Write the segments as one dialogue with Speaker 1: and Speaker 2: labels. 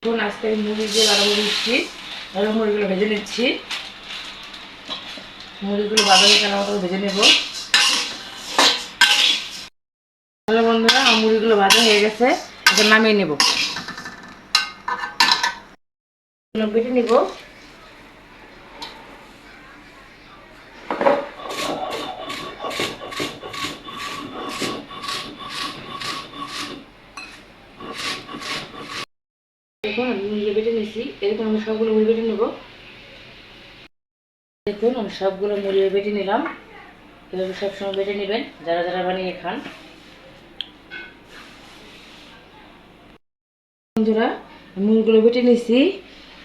Speaker 1: এখন আজকে আমি মুড়ি দিয়ে বাড়াবো দিচ্ছি। এবার মুড়িগুলো ভেজে নিচ্ছি। মুড়িগুলো বাদামি কালার মতো ভেজে নেব। হ্যালো বন্ধুরা, আমার মুড়িগুলো ভাজা হয়ে গেছে, এখন নামিয়ে নেব। বেটে নিব। দেখুন আমি মুড়ি বেটে নিচ্ছি। এরকম আমি সবগুলো মুড়ি বেটে নেব। দেখুন আমি সবগুলো মুড়ি বেটে নিলাম। এভাবে সবসময় বেটে নেবেন যারা যারা বানিয়ে খান। বন্ধুরা মুড়িগুলো বেটে নিচ্ছি।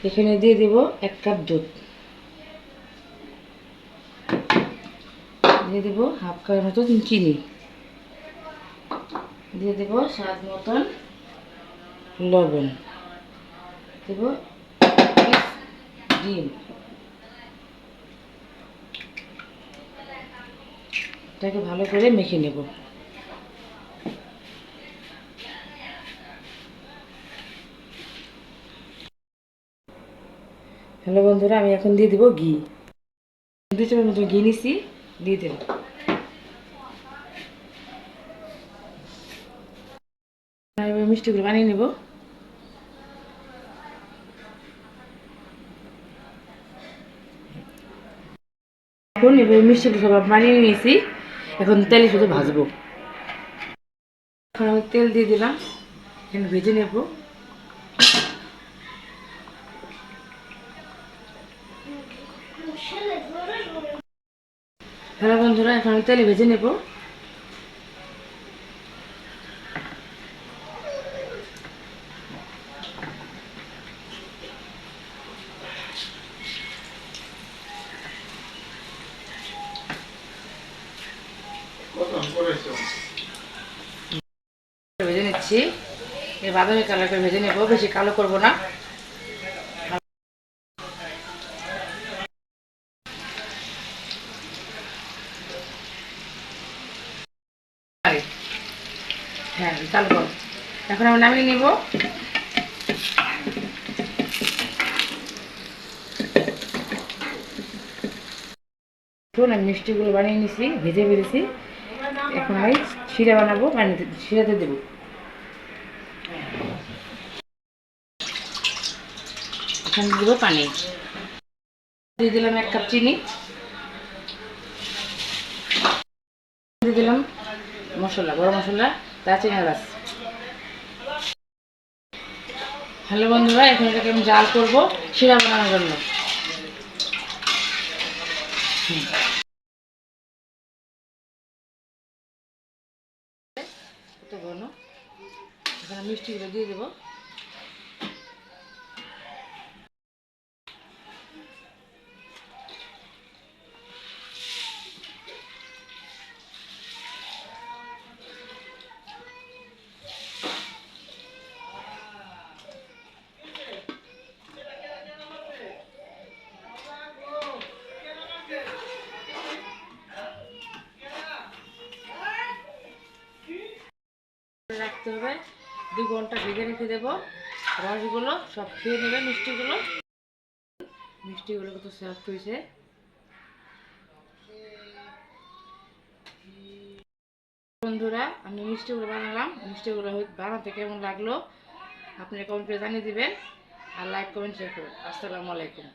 Speaker 1: এখানে দিয়ে দেব 1 কাপ দুধ, দিয়ে দেব হাফ কাপের মতন চিনি, দিয়ে দেব স্বাদ মতন লবণ, দেব ডিম। এটাকে ভালো করে মেখে নেব। হ্যালো বন্ধুরা, আমি এখন দিয়ে দিব ঘি। 2 চামচ মতো ঘি নিছি, দিয়ে দেব। এবার মিষ্টিগুলো বানিয়ে নেব। এখন এবার মিষ্টিগুলো সব বানিয়ে নিয়েছি। এখন তেলে শুধু ভাজবো। এখন আমি তেল দিয়ে দিলাম, এখন ভেজে নেব। হ্যালো বন্ধুরা, এখন আমি তেলে ভেজে নেব। ভেজে নিচ্ছি। এই বাদামি কালার করে ভেজে নেব, বেশি কালো করব না। হ্যাঁ কালো করব। এখন আমি নামিয়ে নেব। এখন আমি মিষ্টিগুলো বানিয়ে নিছি, ভেজে ভেজেছি। এখন আমি শিরা বানাবো, শিরাতে দেবো। এখানে দেবো পানি, দিয়ে দিলাম 1 কাপ চিনি, দিয়ে দিলাম মশলা, গরম মশলা, দারচিনি এলাচ। হ্যালো বন্ধুরা, এখন এটাকে আমি জাল করবো শিরা বানানোর জন্য। কত ঘন। এখানে মিষ্টিগুলো দিয়ে দেবো। রাখতে হবে, 2 ঘন্টা ভেজে রেখে দেবো। রসগুলো সব খেয়ে নেবে মিষ্টিগুলো। মিষ্টিগুলো কত সফট হয়েছে। বন্ধুরা আমি মিষ্টিগুলো বানালাম। মিষ্টিগুলো বানাতে কেমন লাগলো আপনারা কমেন্ট করে জানিয়ে দিবেন। আর লাইক কমেন্ট শেয়ার করুন। আসসালামু আলাইকুম।